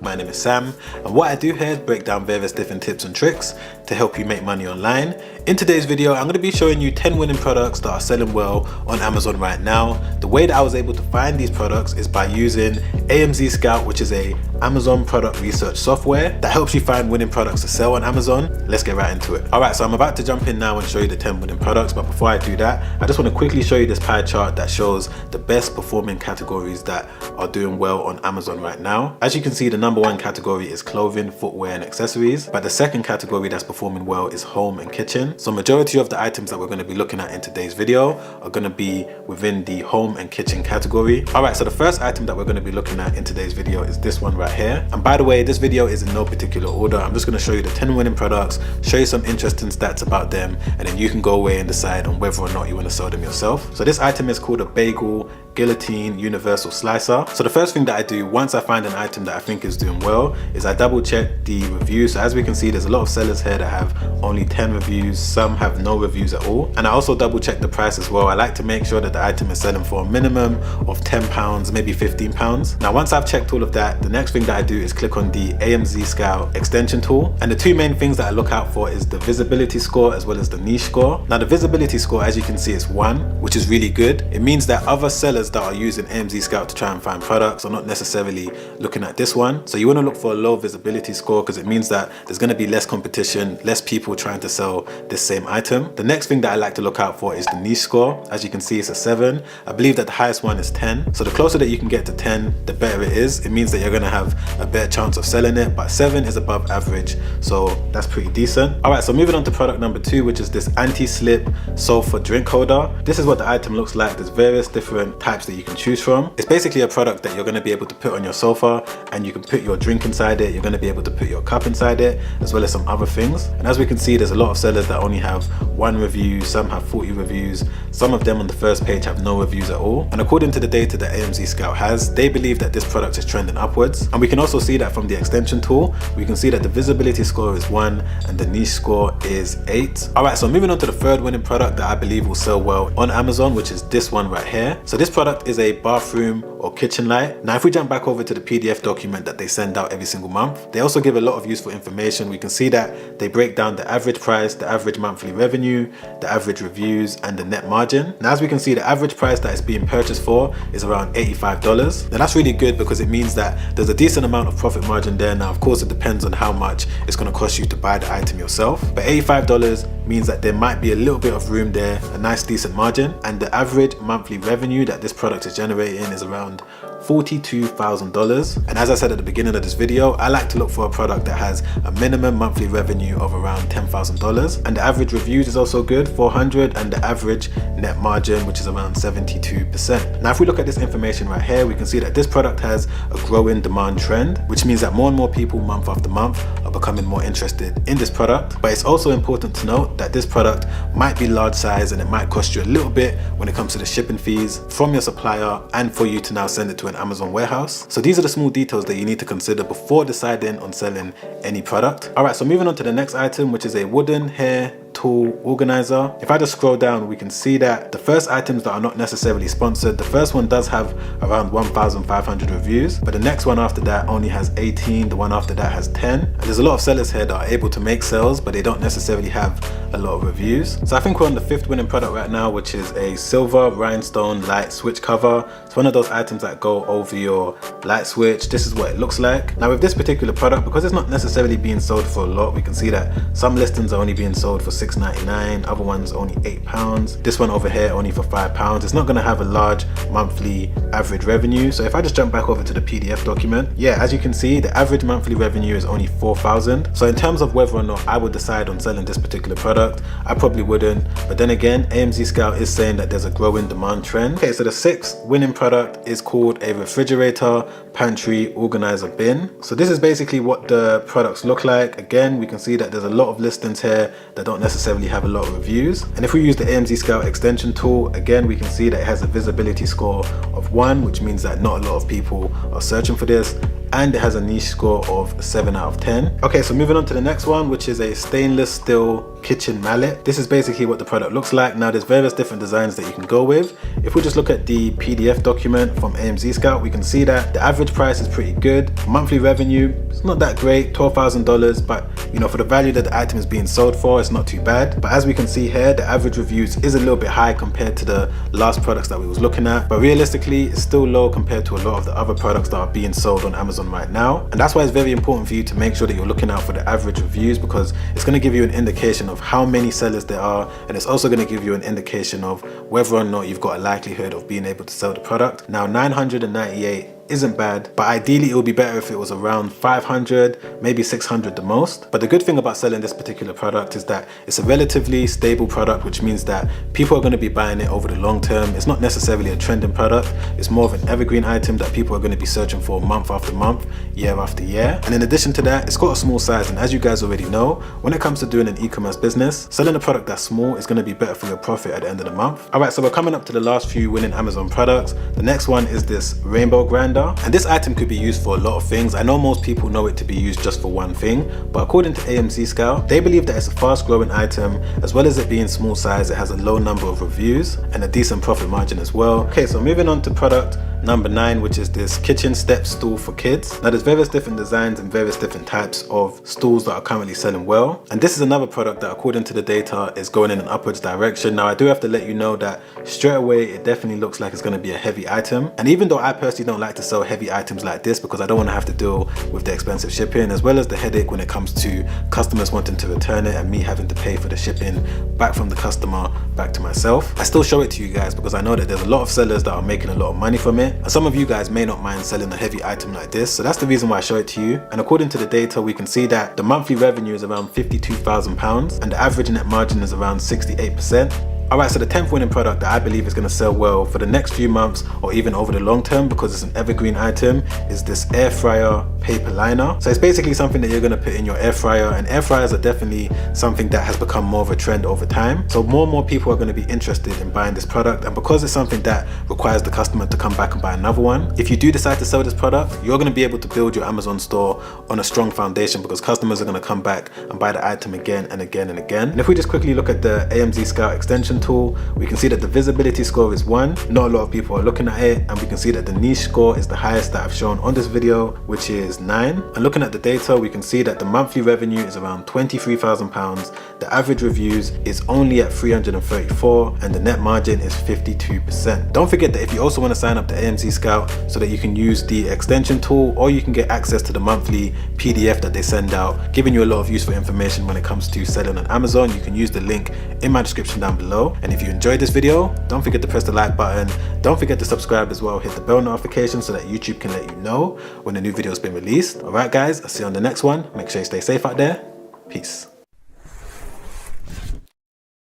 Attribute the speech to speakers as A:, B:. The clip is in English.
A: My name is Sam, and what I do here is break down various different tips and tricks to help you make money online. In today's video, I'm going to be showing you 10 winning products that are selling well on Amazon right now. The way that I was able to find these products is by using AMZScout, which is a Amazon product research software that helps you find winning products to sell on Amazon. Let's get right into it. Alright, so I'm about to jump in now and show you the 10 winning products, but before I do that, I just want to quickly show you this pie chart that shows the best performing categories that are doing well on Amazon right now. As you can see, the number one category is clothing, footwear and accessories, but the second category that's performing well is home and kitchen. So majority of the items that we're going to be looking at in today's video are going to be within the home and kitchen category. Alright, so the first item that we're going to be looking at in today's video is this one right here. And by the way, this video is in no particular order. I'm just going to show you the 10 winning products, show you some interesting stats about them, and then you can go away and decide on whether or not you want to sell them yourself. So this item is called a bagel guillotine universal slicer. So the first thing that I do once I find an item that I think is doing well is I double check the reviews. So as we can see, there's a lot of sellers here that have only 10 reviews, some have no reviews at all, and I also double check the price as well. I like to make sure that the item is selling for a minimum of £10, maybe £15. Now once I've checked all of that, the next thing that I do is click on the AMZScout extension tool, and the two main things that I look out for is the visibility score as well as the niche score. Now the visibility score, as you can see, is 1, which is really good. It means that other sellers that are using AMZScout to try and find products are not necessarily looking at this one. So you want to look for a low visibility score because it means that there's going to be less competition, less people trying to sell this same item. The next thing that I like to look out for is the niche score. As you can see, it's a 7. I believe that the highest one is 10. So the closer that you can get to 10, the better it is. It means that you're going to have a better chance of selling it, but 7 is above average, so that's pretty decent. Alright, so moving on to product number 2, which is this anti-slip sofa drink holder. This is what the item looks like. There's various different types that you can choose from. It's basically a product that you're going to be able to put on your sofa, and you can put your drink inside it. You're going to be able to put your cup inside it, as well as some other things. And as we can see, there's a lot of sellers that only have 1 review, some have 40 reviews, some of them on the first page have no reviews at all. And according to the data that AMZScout has, they believe that this product is trending upwards. And we can also see that from the extension tool. We can see that the visibility score is 1 and the niche score is 8. Alright, so moving on to the third winning product that I believe will sell well on Amazon, which is this one right here. So this product is a bathroom or kitchen light. Now if we jump back over to the PDF document that they send out every single month, they also give a lot of useful information. We can see that they break down the average price, the average monthly revenue, the average reviews and the net margin. Now as we can see, the average price that it's being purchased for is around $85. Now that's really good because it means that there's a decent amount of profit margin there. Now of course it depends on how much it's going to cost you to buy the item yourself, but $85 means that there might be a little bit of room there, a nice decent margin, and the average monthly revenue that this product is generating is around $42,000. And as I said at the beginning of this video, I like to look for a product that has a minimum monthly revenue of around $10,000, and the average reviews is also good, 400, and the average net margin, which is around 72%. Now if we look at this information right here, we can see that this product has a growing demand trend, which means that more and more people month after month are becoming more interested in this product. But it's also important to note that this product might be large size and it might cost you a little bit when it comes to the shipping fees from your supplier and for you to now send it to an Amazon warehouse. So these are the small details that you need to consider before deciding on selling any product. Alright, so moving on to the next item, which is a wooden hair tool organizer. If I just scroll down, we can see that the first items that are not necessarily sponsored, the first one does have around 1,500 reviews, but the next one after that only has 18, the one after that has 10. And there's a lot of sellers here that are able to make sales, but they don't necessarily have a lot of reviews. So I think we're on the 5th winning product right now, which is a silver rhinestone light switch cover. It's one of those items that go over your light switch. This is what it looks like. Now with this particular product, because it's not necessarily being sold for a lot, we can see that some listings are only being sold for $6.99, other ones only £8. This one over here only for £5. It's not going to have a large monthly average revenue. So if I just jump back over to the PDF document, yeah, as you can see, the average monthly revenue is only $4,000. So in terms of whether or not I would decide on selling this particular product, I probably wouldn't. But then again, AMZScout is saying that there's a growing demand trend. Okay, so the 6th winning product is called a refrigerator pantry organizer bin. So this is basically what the products look like. Again, we can see that there's a lot of listings here that don't necessarily have a lot of reviews. And if we use the AMZScout extension tool, again, we can see that it has a visibility score of 1, which means that not a lot of people are searching for this. and it has a niche score of 7 out of 10. Okay, so moving on to the next one, which is a stainless steel kitchen mallet. This is basically what the product looks like. Now there's various different designs that you can go with. If we just look at the PDF document from AMZScout, we can see that the average price is pretty good. Monthly revenue, it's not that great, $12,000, but you know, for the value that the item is being sold for, it's not too bad. But as we can see here, the average reviews is a little bit high compared to the last products that we was looking at, but realistically it's still low compared to a lot of the other products that are being sold on Amazon right now. And that's why it's very important for you to make sure that you're looking out for the average reviews, because it's going to give you an indication of how many sellers there are, and it's also going to give you an indication of whether or not you've got a likelihood of being able to sell the product. Now 998 isn't bad, but ideally it would be better if it was around 500, maybe 600 the most. But the good thing about selling this particular product is that it's a relatively stable product, which means that people are going to be buying it over the long term. It's not necessarily a trending product, it's more of an evergreen item that people are going to be searching for month after month, year after year. And in addition to that, it's got a small size, and as you guys already know, when it comes to doing an e-commerce business, selling a product that's small is going to be better for your profit at the end of the month. Alright, so we're coming up to the last few winning Amazon products. The next one is this rainbow grinder. And this item could be used for a lot of things. I know most people know it to be used just for one thing, but according to AMZScout, they believe that it's a fast growing item. As well as it being small size, it has a low number of reviews and a decent profit margin as well. Okay, so moving on to product number 9, which is this kitchen step stool for kids. Now there's various different designs and various different types of stools that are currently selling well, and this is another product that according to the data is going in an upwards direction. Now I do have to let you know that straight away it definitely looks like it's going to be a heavy item, and even though I personally don't like to sell heavy items like this because I don't want to have to deal with the expensive shipping as well as the headache when it comes to customers wanting to return it and me having to pay for the shipping back from the customer back to myself, I still show it to you guys because I know that there's a lot of sellers that are making a lot of money from it. And some of you guys may not mind selling a heavy item like this, so that's the reason why I show it to you. And according to the data, we can see that the monthly revenue is around £52,000 and the average net margin is around 68%. Alright, so the 10th winning product that I believe is going to sell well for the next few months or even over the long term because it's an evergreen item is this air fryer paper liner. So it's basically something that you're going to put in your air fryer, and air fryers are definitely something that has become more of a trend over time. So more and more people are going to be interested in buying this product, and because it's something that requires the customer to come back and buy another one, if you do decide to sell this product, you're going to be able to build your Amazon store on a strong foundation because customers are going to come back and buy the item again and again and again. And if we just quickly look at the AMZScout extension tool, we can see that the visibility score is 1. Not a lot of people are looking at it, and we can see that the niche score is the highest that I've shown on this video, which is 9. And looking at the data, we can see that the monthly revenue is around £23,000, the average reviews is only at 334, and the net margin is 52%. Don't forget that if you also want to sign up to AMZScout so that you can use the extension tool, or you can get access to the monthly PDF that they send out, giving you a lot of useful information when it comes to selling on Amazon, you can use the link in my description down below. And if you enjoyed this video, don't forget to press the like button, don't forget to subscribe as well, hit the bell notification so that YouTube can let you know when a new video has been released. Alright guys, I'll see you on the next one. Make sure you stay safe out there. Peace.